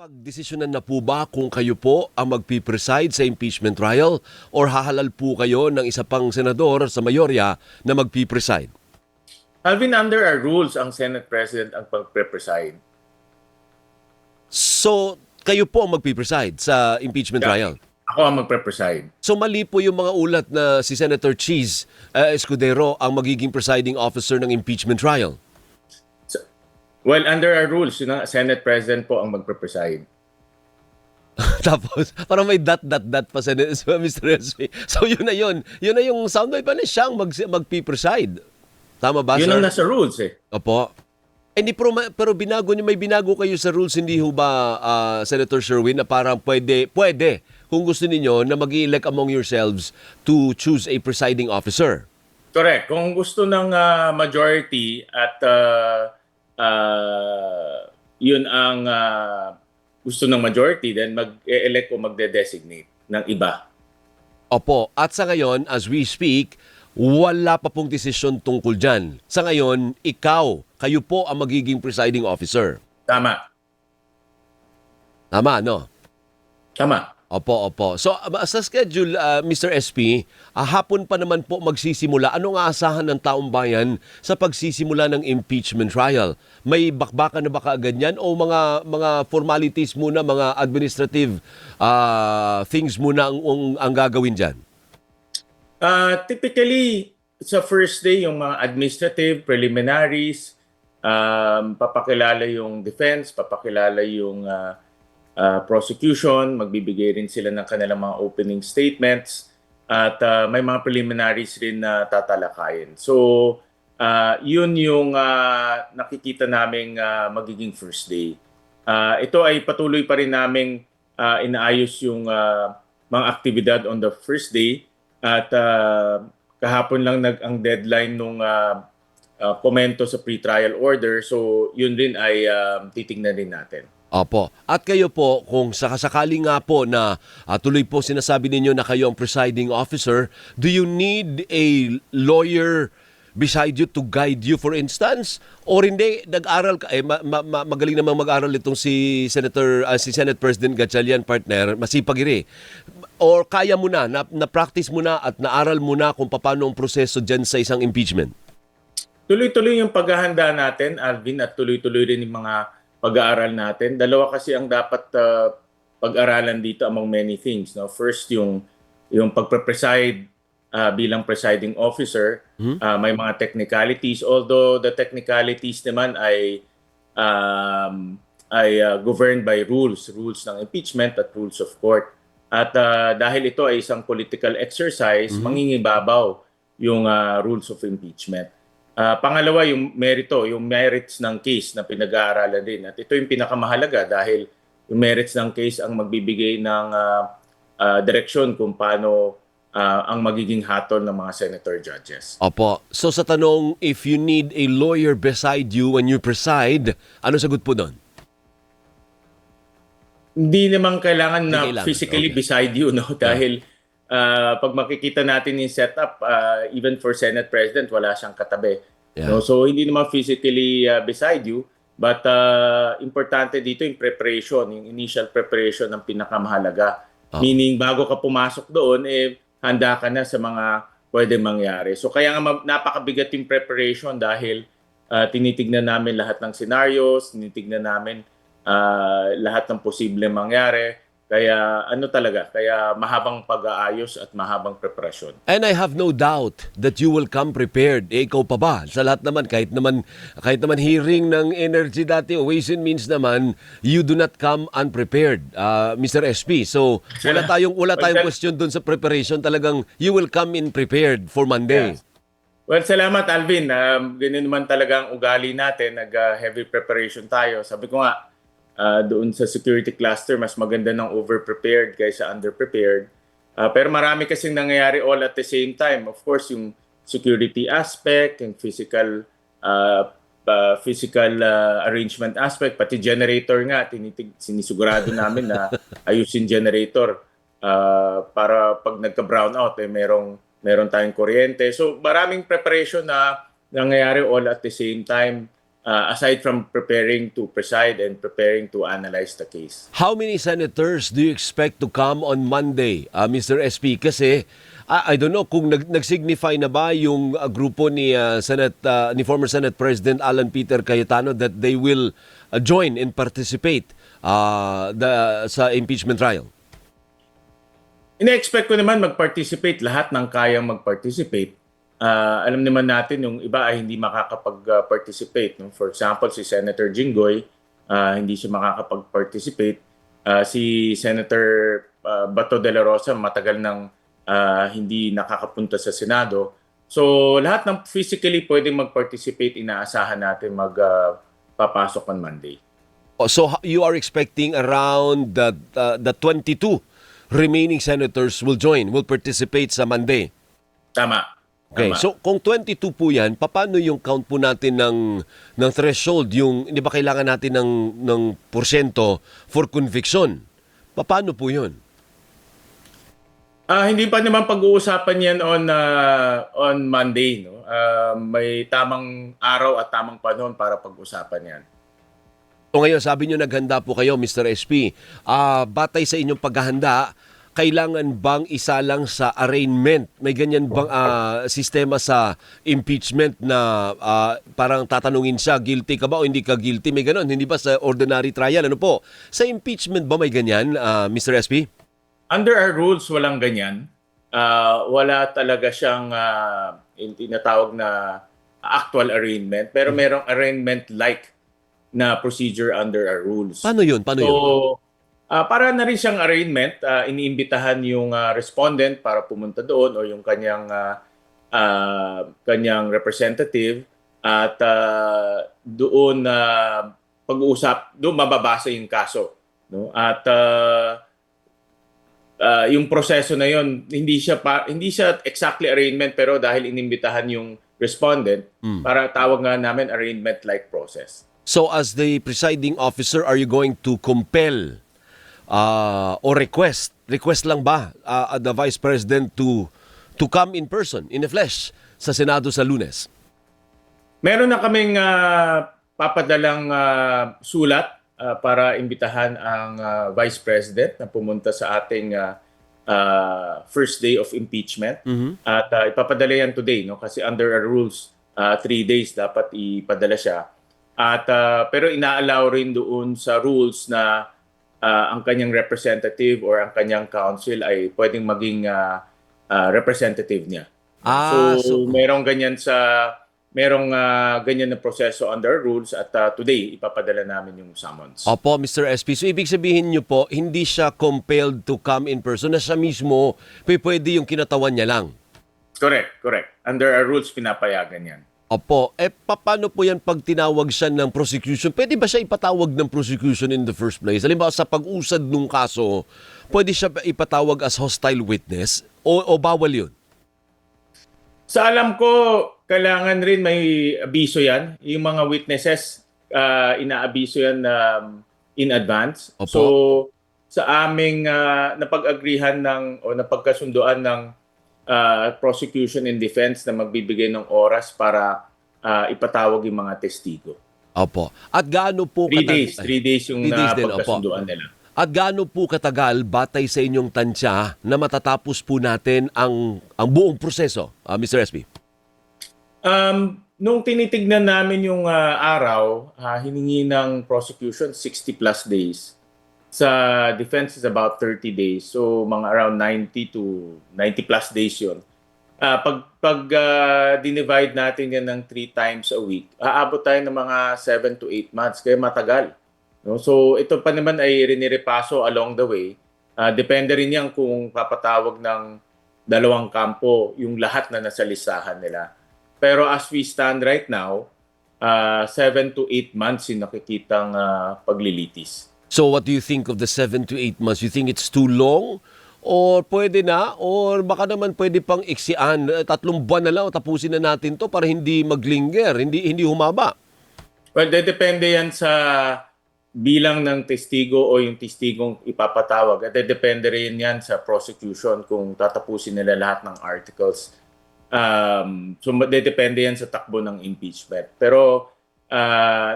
Napagdesisyonan na po ba kung kayo po ang magpipreside sa impeachment trial or hahalal po kayo ng isa pang senador sa mayorya na magpipreside? Alvin, under our rules, ang Senate President ang pagpe-preside. So, kayo po ang magpipreside sa impeachment trial? Ako ang magpe-preside. So, mali po yung mga ulat na si Senator Cheese Escudero ang magiging presiding officer ng impeachment trial? Well, under our rules, yun ang Senate President po ang magpe-preside. Tapos, parang may dot pa sa Mr. SP. So, yun na yun. Yun na yung soundbite pa na siyang magpipreside. Tama ba, Yun sir? ang nasa rules eh. Opo. Hindi, pero binago niyo, may binago kayo sa rules, hindi ho ba, Senator Sherwin, na parang pwede, kung gusto niyo na mag-elect among yourselves to choose a presiding officer? Correct. Kung gusto ng majority at yun ang gusto ng majority, then mag-elect o magde-designate ng iba. Opo. At sa ngayon, as we speak, wala pa pong desisyon tungkol dyan. Sa ngayon, kayo po ang magiging presiding officer. Tama. Tama, no? Tama. Opo. So, sa schedule, Mr. SP, hapon pa naman po magsisimula. Anong aasahan ng taong bayan sa pagsisimula ng impeachment trial? May bakbakan na ba kaagad yan o mga formalities muna, mga administrative things muna ang gagawin dyan? Typically, sa first day, yung mga administrative preliminaries, papakilala yung defense, papakilala yung prosecution, magbibigay rin sila ng kanilang mga opening statements at may mga preliminaries rin na tatalakayin. So, yun yung nakikita naming magiging first day. Ito ay patuloy pa rin naming inaayos yung mga aktibidad on the first day at kahapon lang ang deadline nung komento sa pre-trial order. So, yun rin ay titingnan din natin. Opo. At kayo po, kung sakasakali nga po na tuloy po sinasabi ninyo na kayo ang presiding officer, do you need a lawyer beside you to guide you, for instance? Or hindi, nag-aral ka, magaling namang mag-aral itong si Senate President Gatchalian, partner, masipag rin. Or kaya mo na-practice mo na at naaral mo na kung paano ang proseso dyan sa isang impeachment? Tuloy-tuloy yung paghahanda natin, Alvin, at tuloy-tuloy rin yung mga pag-aaral natin. Dalawa kasi ang dapat pag-aralan dito among many things. No? First, yung pagpe-preside bilang presiding officer, may mga technicalities. Although the technicalities naman ay governed by rules ng impeachment at rules of court. At dahil ito ay isang political exercise, mangingibabaw yung rules of impeachment. Pangalawa, yung merits ng case na pinag-aaralan din. At ito yung pinakamahalaga dahil yung merits ng case ang magbibigay ng direksyon kung paano ang magiging hatol ng mga senator judges. Opo. So sa tanong, if you need a lawyer beside you when you preside, ano sagot po doon? Hindi naman kailangan na kailangan. physically Okay. beside you, no? Dahil pag makikita natin yung setup, even for Senate President, wala siyang katabi. Yeah. No? So, hindi naman physically beside you. But importante dito yung preparation, yung initial preparation ng pinakamahalaga. Meaning, bago ka pumasok doon, handa ka na sa mga pwedeng mangyari. So, kaya nga napakabigat yung preparation dahil tinitignan namin lahat ng scenarios, tinitignan namin lahat ng posibleng mangyari. Kaya kaya mahabang pag-aayos at mahabang preparasyon. And I have no doubt that you will come prepared. Ikaw pa ba? Sa lahat naman, kahit naman hearing ng energy dati, Ways and Means naman, you do not come unprepared, Mr. SP. So, wala tayong question dun sa preparation. Talagang you will come in prepared for Monday. Yeah. Well, salamat Alvin. Ganyan naman talaga ang ugali natin. Nag-heavy preparation tayo. Sabi ko nga, doon sa security cluster, mas maganda ng over-prepared kaysa under-prepared. Pero marami kasing nangyayari all at the same time. Of course, yung security aspect, yung physical arrangement aspect, pati generator nga, sinisigurado namin na ayusin generator para pag nagka-brownout, meron tayong kuryente. So maraming preparation na nangyayari all at the same time. aside from preparing to preside and preparing to analyze the case. How many senators do you expect to come on Monday, Mr. SP? Kasi I don't know kung nag-signify na ba yung grupo ni ni former Senate President Alan Peter Cayetano that they will join and participate sa impeachment trial. Ina-expect ko naman mag-participate lahat ng kayang mag-participate. Alam naman natin yung iba ay hindi makakapag-participate. No? For example, si Senator Jinggoy, hindi siya makakapag-participate. Si Senator Bato de la Rosa, matagal nang hindi nakakapunta sa Senado. So lahat ng physically pwedeng mag-participate, inaasahan natin magpapasok on Monday. So you are expecting around the 22 remaining senators will participate sa Monday? Tama. Okay, Tama. so kung 22 po yan, paano yung count po natin ng threshold? Yung, hindi ba kailangan natin ng porsyento for conviction? Paano po yun? Hindi pa naman pag-uusapan yan on Monday. No? May tamang araw at tamang panahon para pag-usapan yan. So ngayon, sabi nyo naghanda po kayo, Mr. SP. Batay sa inyong paghahanda, kailangan bang isa lang sa arraignment? May ganyan bang sistema sa impeachment na parang tatanungin siya, guilty ka ba o hindi ka guilty? May ganon, hindi ba sa ordinary trial? Ano po? Sa impeachment ba may ganyan, Mr. SP? Under our rules, walang ganyan. Wala talaga siyang tinatawag na actual arraignment. Pero merong arraignment-like na procedure under our rules. Paano yun? So, para na rin siyang arraignment, iniimbitahan yung respondent para pumunta doon o yung kanyang representative at doon pag-uusap, doon mababasa yung kaso. No? At yung proseso na yun, hindi siya exactly arraignment pero dahil inimbitahan yung respondent, para tawag nga namin arraignment-like process. So as the presiding officer, are you going to compel or request lang ba the Vice President to come in person, in the flesh, sa Senado sa Lunes? Meron na kaming papadalang sulat para imbitahan ang Vice President na pumunta sa ating first day of impeachment. At ipapadala yan today, no? Kasi under our rules, 3 days dapat ipadala siya. At pero inaalaw rin doon sa rules na ang kanyang representative or ang kanyang counsel ay pwedeng maging representative niya. So merong ganyan na proseso under rules at today ipapadala namin yung summons. Opo, Mr. SP. So ibig sabihin niyo po, hindi siya compelled to come in person, na siya mismo pwede yung kinatawan niya lang? Correct. Under our rules pinapayagan yan. Opo. Paano po yan pag tinawag siya ng prosecution? Pwede ba siya ipatawag ng prosecution in the first place? Halimbawa sa pag-usad ng kaso, pwede siya ipatawag as hostile witness o bawal yun? Sa alam ko, kailangan rin may abiso yan. Yung mga witnesses, inaabiso yan in advance. Opo. So, sa aming napag-agrihan o napagkasunduan ng prosecution and defense na magbibigay ng oras para ipatawag yung mga testigo. Opo. At gaano po 3 days yung 3 days din, napagkasunduan nila. At gaano po katagal, batay sa inyong tansya, na matatapos po natin ang buong proseso, Mr. SP? Nung tinitignan namin yung araw, hiningi ng prosecution 60 plus days. Sa defense is about 30 days. So mga around 90 to 90 plus days yun. Pag dinivide natin yan ng 3 times a week, aabot tayo ng mga 7 to 8 months. Kaya matagal. No? So ito pa naman ay rinirepaso along the way. Depende rin yan kung papatawag ng dalawang kampo yung lahat na nasa listahan nila. Pero as we stand right now, 7 to 8 months yung nakikitang paglilitis. So what do you think of the 7 to 8 months? You think it's too long? Or pwede na? Or baka naman pwede pang iksian? 3 buwan na lang, tapusin na natin to para hindi maglinger, hindi humaba? Well, depende yan sa bilang ng testigo o yung testigong ipapatawag. At depende rin yan sa prosecution kung tatapusin nila lahat ng articles. So depende yan sa takbo ng impeachment. Pero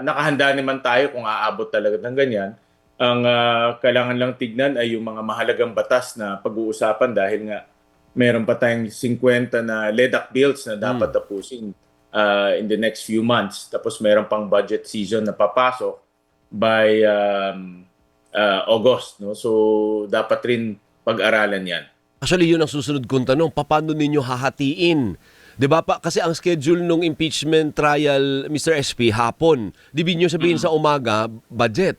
nakahanda naman tayo kung aabot talaga ng ganyan. Ang kailangan lang tignan ay yung mga mahalagang batas na pag-uusapan dahil nga meron pa tayong 50 na LEDAC bills na dapat tapusin in the next few months. Tapos meron pang budget season na papasok by August. No? So dapat rin pag-aralan yan. Actually, yun ang susunod kong tanong. Paano ninyo hahatiin? 'Di ba pa? Kasi ang schedule ng impeachment trial, Mr. SP, hapon. Di ba nyo sabihin sa umaga, budget?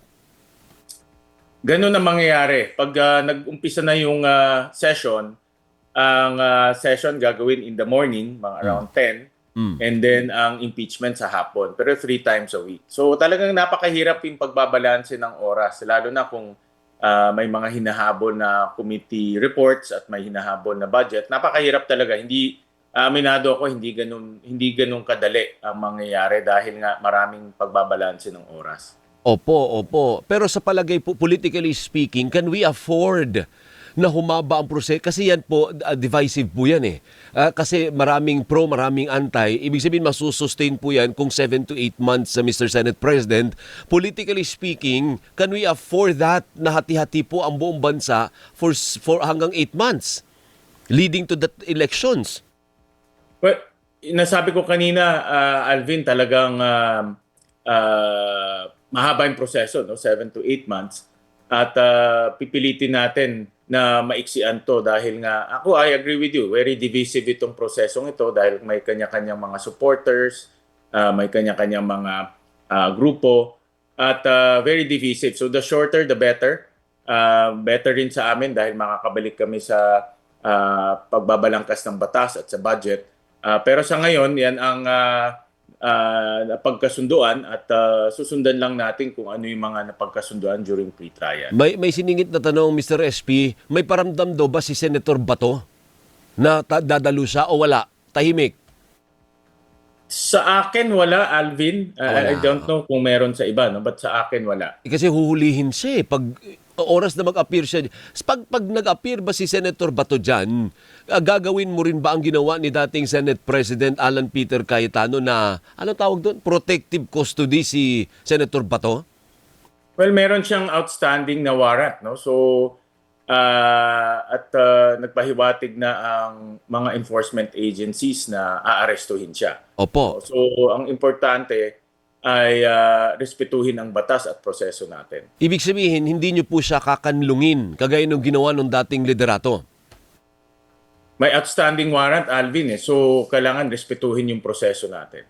Ganun ang mangyayari. Pag nag-umpisa na yung session, ang session gagawin in the morning, mga around 10, and then ang impeachment sa hapon. Pero 3 times a week. So talagang napakahirap yung pagbabalanse ng oras, lalo na kung may mga hinahabol na committee reports at may hinahabol na budget. Napakahirap talaga. Hindi aminado ako, hindi ganun kadali ang mangyayari dahil nga maraming pagbabalanse ng oras. Opo. Pero sa palagay po, politically speaking, can we afford na humaba ang proseso? Kasi yan po, divisive po yan eh. Kasi maraming pro, maraming anti. Ibig sabihin, masusustain po yan kung 7 to 8 months sa Mr. Senate President. Politically speaking, can we afford that na hati-hati po ang buong bansa for hanggang 8 months leading to the elections? Well, nasabi ko kanina, Alvin, talagang mahaba yung proseso, no? 7 to 8 months. At pipilitin natin na maiksian to dahil nga, ako, I agree with you, very divisive itong prosesong ito dahil may kanya-kanyang mga supporters, may kanya-kanyang mga grupo, at very divisive. So the shorter, the better. Better rin sa amin dahil makakabalik kami sa pagbabalangkas ng batas at sa budget. Pero sa ngayon, yan ang napagkasunduan at susundan lang natin kung ano yung mga napagkasunduan during pre-trial. May siningit na tanong, Mr. SP, may paramdam daw ba si Senator Bato na dadalo siya o wala? Tahimik. Sa akin, wala, Alvin. Wala. I don't know kung meron sa iba, no? But sa akin, wala. Kasi huhulihin siya eh. Pag oras na mag-appear siya. Pag nag-appear ba si Senator Bato dyan, gagawin mo rin ba ang ginawa ni dating Senate President Alan Peter Cayetano na, ano tawag doon? Protective custody si Senator Bato? Well, meron siyang outstanding na warrant, no? So, nagpahiwatig na ang mga enforcement agencies na aarestuhin siya. Opo. So, ang importante ay respetuhin ang batas at proseso natin. Ibig sabihin, hindi niyo po siya kakanlungin kagaya nung ginawa nung dating liderato. May outstanding warrant, Alvin, eh. So, kailangan respetuhin yung proseso natin.